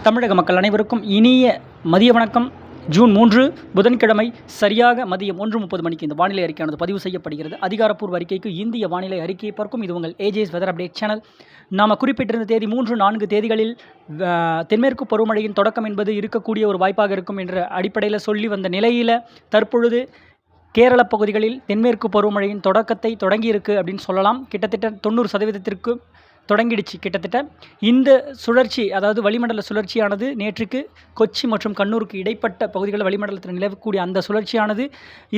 தமிழக மக்கள் அனைவருக்கும் இனிய மதிய வணக்கம். ஜூன் 3 புதன்கிழமை சரியாக மதியம் 1:30 மணிக்கு இந்த வானிலை அறிக்கையானது பதிவு செய்யப்படுகிறது. அதிகாரப்பூர்வ அறிக்கைக்கு இந்திய வானிலை அறிக்கையை பார்க்கும் இது உங்கள் ஏஜேஎஸ் வெதர் அப்டேட் சேனல். நாம் குறிப்பிட்டிருந்த தேதி 3-4 தேதிகளில் தென்மேற்கு பருவமழையின் தொடக்கம் என்பது இருக்கக்கூடிய ஒரு வாய்ப்பாக இருக்கும் என்ற அடிப்படையில் சொல்லி வந்த நிலையில் தற்பொழுது கேரள பகுதிகளில் தென்மேற்கு பருவமழையின் தொடக்கத்தை தொடங்கியிருக்கு அப்படின்னு சொல்லலாம். கிட்டத்தட்ட 90% தொடங்கிடுச்சு. கிட்டத்தட்ட இந்த சுழற்சி, அதாவது வளிமண்டல சுழற்சியானது நேற்றுக்கு கொச்சி மற்றும் கண்ணூருக்கு இடைப்பட்ட பகுதிகளில் வளிமண்டலத்தில் நிலவக்கூடிய அந்த சுழற்சியானது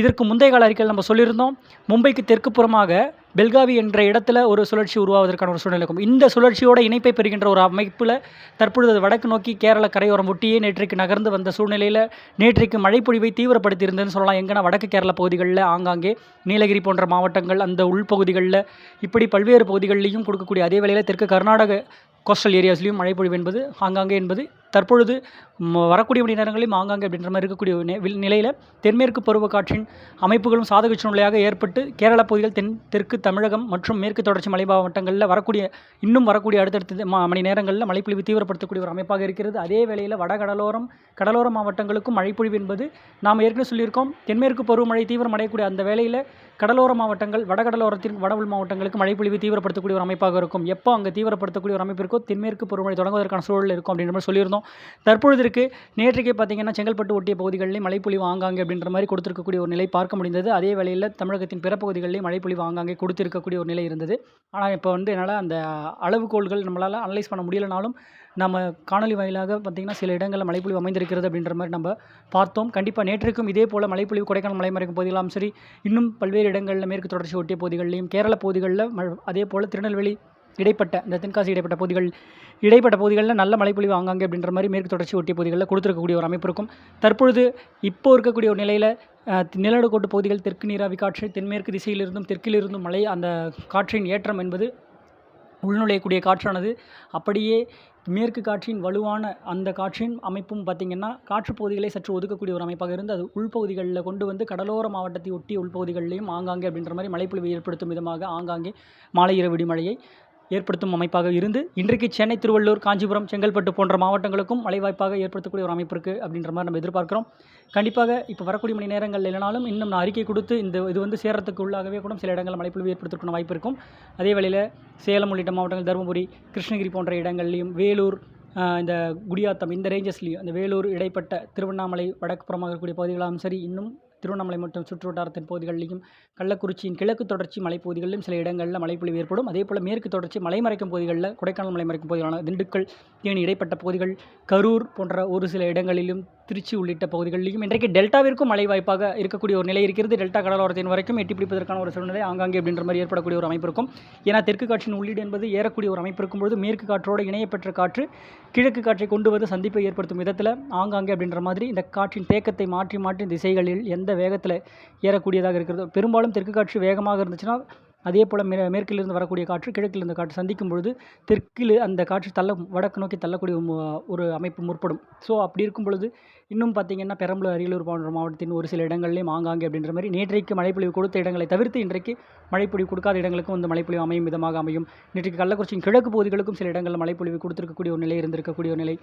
இதற்கு முந்தைய கால அறிக்கையில் நம்ம சொல்லியிருந்தோம். மும்பைக்கு தெற்கு புறமாக பெல்காவி என்ற இடத்துல ஒரு சுழற்சி உருவாவதற்கான ஒரு சூழ்நிலை இருக்கும். இந்த சுழற்சியோட இணைப்பை பெறுகின்ற ஒரு அமைப்பில் தற்பொழுது வடக்கு நோக்கி கேரள கரையோரம் ஒட்டியே நேற்றைக்கு நகர்ந்து வந்த சூழ்நிலையில் நேற்றைக்கு மழைப்பொழிவை தீவிரப்படுத்தி இருந்ததுன்னு சொல்லலாம். எங்கன்னா வடக்கு கேரள பகுதிகளில் ஆங்காங்கே நீலகிரி போன்ற மாவட்டங்கள், அந்த உள்பகுதிகளில் இப்படி பல்வேறு பகுதிகளிலையும் கொடுக்கக்கூடிய அதே வேளையில் தெற்கு கர்நாடக கோஸ்டல் ஏரியாஸ்லையும் மழைப்பொழிவு என்பது ஆங்காங்கே என்பது தற்பொழுது வரக்கூடிய மணி நேரங்களிலும் ஆங்காங்கே அப்படின்ற மாதிரி இருக்கக்கூடிய நிலையில் தென்மேற்கு பருவக்காற்றின் அமைப்புகளும் சாதக சூழ்நிலையாக ஏற்பட்டு கேரள பகுதிகள், தெற்கு தமிழகம் மற்றும் மேற்கு தொடர்ச்சி மலை மாவட்டங்களில் இன்னும் வரக்கூடிய அடுத்தடுத்த மணி நேரங்களில் மழைப்பொழிவு தீவிரப்படுத்தக்கூடிய ஒரு அமைப்பாக இருக்கிறது. அதே வேளையில் கடலோர மாவட்டங்களுக்கும் மழைப்பொழிவு என்பது நாம் ஏற்கனவே சொல்லியிருக்கோம். தென்மேற்கு பருவமழை தீவிரமடையக்கூடிய அந்த வேளையில் கடலோர மாவட்டங்கள், வடகடலோரத்தின் வடவுள் மாவட்டங்களுக்கு மழைப்பொழிவு தீவிரப்படுத்தக்கூடிய ஒரு அமைப்பாக இருக்கும். எப்போ அங்கே தீவிரப்படுத்தக்கூடிய ஒரு அமைப்பு இருக்கோ தென்மேற்கு பருவமழை தொடங்குவதற்கான சூழல் இருக்கும் அப்படின்ற மாதிரி சொல்லியிருந்தோம். தற்பொழுது நேற்றைக்கே பார்த்தீங்கன்னா செங்கல்பட்டு ஒட்டிய பகுதிகளில் மழைப்பொழிவு ஆங்காங்கே அப்படின்ற மாதிரி கொடுத்திருக்கக்கூடிய ஒரு நிலை பார்க்க முடிந்தது. அதே வேளையில் தமிழகத்தின் பிற பகுதிகளில் மழைப்பொழிவு ஆங்காங்கே கொடுத்திருக்கக்கூடிய ஒரு நிலை இருந்தது. ஆனால் இப்போ என்னால் அந்த அளவுகோல்கள் நம்மளால் அனலைஸ் பண்ண முடியலனாலும் நம்ம காணொலி வாயிலாக பார்த்திங்கன்னா சில இடங்களில் மழைப்பொழிவு அமைந்திருக்கிறது அப்படின்ற மாதிரி நம்ம பார்த்தோம். கண்டிப்பாக நேற்றுக்கும் இதே போல் மழைப்பொழிவு கொடைக்கானல் மலைமறைக்கும் பகுதிகளாம் சரி, இன்னும் பல்வேறு இடங்களில் மேற்கு தொடர்ச்சி ஒட்டிய பகுதிகளிலையும் கேரள பகுதிகளில் அதே போல் திருநெல்வேலி இடைப்பட்ட இந்த தென்காசி இடைப்பட்ட பகுதிகளில் நல்ல மழைப்பொழிவு ஆங்காங்கே அப்படின்ற மாதிரி மேற்கு தொடர்ச்சி ஒட்டிய பகுதிகளில் கொடுத்துருக்கக்கூடிய ஒரு அமைப்பு இருக்கும். தற்பொழுது இப்போ இருக்கக்கூடிய ஒரு நிலையில் நிலநடுக்கோட்டு பகுதிகள் தெற்கு நீராவி காற்று தென்மேற்கு திசையிலிருந்தும் தெற்கிலிருந்தும் மழை, அந்த காற்றின் ஏற்றம் என்பது உள்நுழையக்கூடிய காற்றானது அப்படியே மேற்கு காற்றின் வலுவான அந்த காற்றின் அமைப்பும் பார்த்திங்கன்னா காற்று பகுதிகளை சற்று ஒதுக்கக்கூடிய ஒரு அமைப்பாக இருந்து அது உள்பகுதிகளில் கொண்டு வந்து கடலோர மாவட்டத்தை ஒட்டிய உள்பகுதிகளிலையும் ஆங்காங்கே அப்படின்ற மாதிரி மழைப்பொழிவு ஏற்படுத்தும் விதமாக ஆங்காங்கே மாலை இரவு இடிமழையை ஏற்படுத்தும் அமைப்பாக இருந்து இன்றைக்கு சென்னை, திருவள்ளூர், காஞ்சிபுரம், செங்கல்பட்டு போன்ற மாவட்டங்களுக்கும் மழை வாய்ப்பாக ஏற்படுத்தக்கூடிய ஒரு அமைப்பு இருக்குது அப்படின்ற மாதிரி நம்ம எதிர்பார்க்குறோம். கண்டிப்பாக இப்போ வரக்கூடிய மணி நேரங்கள் இல்லைனாலும் இன்னும் நான் அறிக்கை கொடுத்து இது சேர்றதுக்கு உள்ளாகவே கூட சில இடங்களில் மழைப்பொழிவு ஏற்படுத்துறதுக்கான வாய்ப்பு இருக்கும். அதே வேளையில் சேலம் உள்ளிட்ட மாவட்டங்கள், தருமபுரி, கிருஷ்ணகிரி போன்ற இடங்கள்லையும், வேலூர், இந்த குடியாத்தம் இந்த ரேஞ்சஸ்லையும், அந்த வேலூர் இடைப்பட்ட திருவண்ணாமலை வடக்கு புறமாக இருக்கக்கூடிய பகுதிகளாலும் சரி, இன்னும் திருவண்ணாமலை மற்றும் சுற்றுவட்டாரத்தின் பகுதிகளிலும், கள்ளக்குறிச்சியின் கிழக்கு தொடர்ச்சி மலைப்பகுதிகளிலும் சில இடங்களில் மழைப்பொழிவு ஏற்படும். அதே போல் மேற்கு தொடர்ச்சி மலைமறைக்கும் பகுதிகளில், கொடைக்கானல் மலைமறைக்கும் பகுதிகளான திண்டுக்கல், தேனி இடைப்பட்ட பகுதிகள், கரூர் போன்ற ஒரு சில இடங்களிலும், திருச்சி உள்ளிட்ட பகுதிகளிலும் இன்றைக்கு டெல்டாவிற்கும் மழை வாய்ப்பாக இருக்கக்கூடிய ஒரு நிலை இருக்கிறது. டெல்டா கடலோரத்தின் வரைக்கும் எட்டி பிடிப்பதற்கான ஒரு சூழ்நிலை ஆங்காங்கே அப்படின்ற மாதிரி ஏற்படக்கூடிய ஒரு அமைப்பு இருக்கும். ஏன்னா தெற்கு காற்றின் உள்ளீடு என்பது ஏறக்கூடிய ஒரு அமைப்பு இருக்கும்போது மேற்கு காற்றோடு இணையப்பெற்ற காற்று கிழக்கு காற்றை கொண்டு வந்து சந்திப்பை ஏற்படுத்தும் விதத்தில் ஆங்காங்கே அப்படின்ற மாதிரி இந்த காற்றின் தேக்கத்தை மாற்றி திசைகளில் எந்த வேகத்தில் ஏறக்கூடியதாக இருக்கிறது. பெரும்பாலும் தெற்கு காற்று வேகமாக இருந்துச்சுன்னா அதே போல் மேற்கிலிருந்து வரக்கூடிய காற்று கிழக்கிலிருந்து காற்று சந்திக்கும் பொழுது தெற்கில் அந்த காற்று வடக்கு நோக்கி தள்ளக்கூடிய ஒரு அமைப்பு முற்படும். ஸோ அப்படி இருக்கும் பொழுது இன்னும் பார்த்திங்கன்னா பெரம்பலூர், அரியலூர் போன்ற மாவட்டத்தின் ஒரு சில இடங்கள்லேயும் ஆங்காங்கே அப்படின்ற மாதிரி நேற்றைக்கு மழைப்பொழிவு கொடுத்த இடங்களை தவிர்த்து இன்றைக்கு மழைப்பொழிவு கொடுக்காத இடங்களுக்கும் இந்த மழைப்பொழிவு அமையும் விதமாக அமையும். நேற்றைக்கு கள்ளக்குறிச்சியின் கிழக்கு பகுதிகளுக்கும் சில இடங்களில் மழைப்பொழிவு கொடுத்திருக்கக்கூடிய ஒரு நிலை இருந்திருக்கக்கூடிய ஒரு நிலை.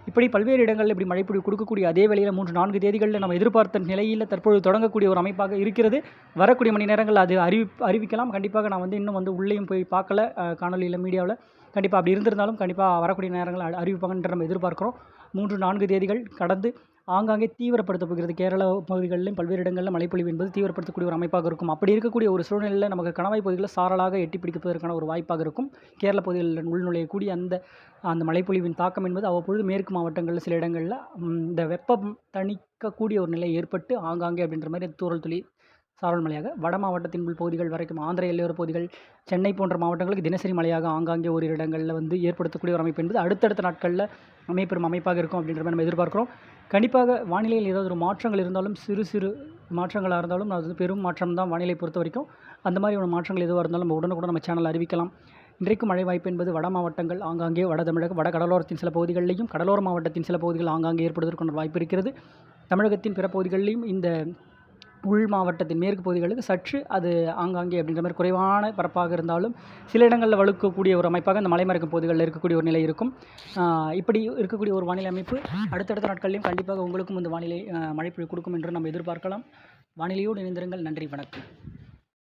இப்படி பல்வேறு இடங்களில் இப்படி மழைப்பொழிவு கொடுக்கக்கூடிய அதே வேளையில் 3-4 தேதிகளில் நம்ம எதிர்பார்த்த நிலையில் தற்பொழுது தொடங்கக்கூடிய ஒரு அமைப்பாக இருக்கிறது. வரக்கூடிய மணி நேரங்கள் அது அறிவிக்கலாம். கண்டிப்பாக நான் இன்னும் உள்ளேயும் போய் பார்க்கல காணொலியில், மீடியாவில். கண்டிப்பாக அப்படி இருந்திருந்தாலும் கண்டிப்பாக வரக்கூடிய நேரங்கள் அறிவிப்பாங்கன்ற நம்ம எதிர்பார்க்குறோம். 3-4 தேதிகள் கடந்து ஆங்காங்கே தீவிரப்படுத்த போகிறது. கேரள பகுதிகளிலும் பல்வேறு இடங்களில் மழைப்பொழிவு என்பது தீவிரப்படுத்தக்கூடிய ஒரு அமைப்பாக இருக்கும். அப்படி இருக்கக்கூடிய ஒரு சூழ்நிலையில் நமக்கு கணவாய் பகுதிகளில் சாரலாக எட்டி பிடிப்பதற்கான ஒரு வாய்ப்பாக இருக்கும். கேரள பகுதிகளில் உள்நுழையக்கூடிய அந்த மழைப்பொழிவின் தாக்கம் என்பது அவ்வப்பொழுது மேற்கு மாவட்டங்களில் சில இடங்களில் இந்த வெப்பம் தணிக்கக்கூடிய ஒரு நிலை ஏற்பட்டு ஆங்காங்கே அப்படின்ற மாதிரி தூறல் துளி சாரல் மழையாக வட மாவட்டத்தின் உள்பகுதிகள் வரைக்கும், ஆந்திர எல்லையோர பகுதிகள், சென்னை போன்ற மாவட்டங்களுக்கு தினசரி மழையாக ஆங்காங்கே ஒரு இடங்களில் ஏற்படுத்தக்கூடிய ஒரு அமைப்பு என்பது அடுத்தடுத்த நாட்களில் அமைப்பெறும் அமைப்பாக இருக்கும் அப்படின்ற மாதிரி நம்ம எதிர்பார்க்குறோம். கண்டிப்பாக வானிலையில் ஏதாவது ஒரு மாற்றங்கள் இருந்தாலும், சிறு மாற்றங்களாக இருந்தாலும் அது பெரும் மாற்றம் தான் வானிலை பொறுத்த வரைக்கும். அந்த மாதிரி ஒரு மாற்றங்கள் எதுவாக இருந்தாலும் நம்ம உடனுக்குடன் நம்ம சேனல் அறிவிக்கலாம். இன்றைக்கு மழை வாய்ப்பு என்பது வட மாவட்டங்கள் ஆங்காங்கே, வட தமிழக வட கடலோரத்தின் சில பகுதிகளிலையும், கடலோர மாவட்டத்தின் சில பகுதிகள் ஆங்காங்கே ஏற்படுவதற்கான வாய்ப்பு இருக்கிறது. தமிழகத்தின் பிற பகுதிகளிலும் இந்த உள் மாவட்டத்தின் மேற்கு பகுதிகளுக்கு சற்று அது ஆங்காங்கே அப்படின்ற மாதிரி குறைவான பரப்பாக இருந்தாலும் சில இடங்களில் வலுக்கக்கூடிய ஒரு அமைப்பாக அந்த மலைமறைக்கும் பகுதிகளில் இருக்கக்கூடிய ஒரு நிலை இருக்கும். இப்படி இருக்கக்கூடிய ஒரு வானிலை அமைப்பு அடுத்தடுத்த நாட்கள்லையும் கண்டிப்பாக உங்களுக்கும் இந்த வானிலை மழைப்பொழிவு கொடுக்கும் என்று நம்ம எதிர்பார்க்கலாம். வானிலையோடு இணைந்திருங்கள். நன்றி, வணக்கம்.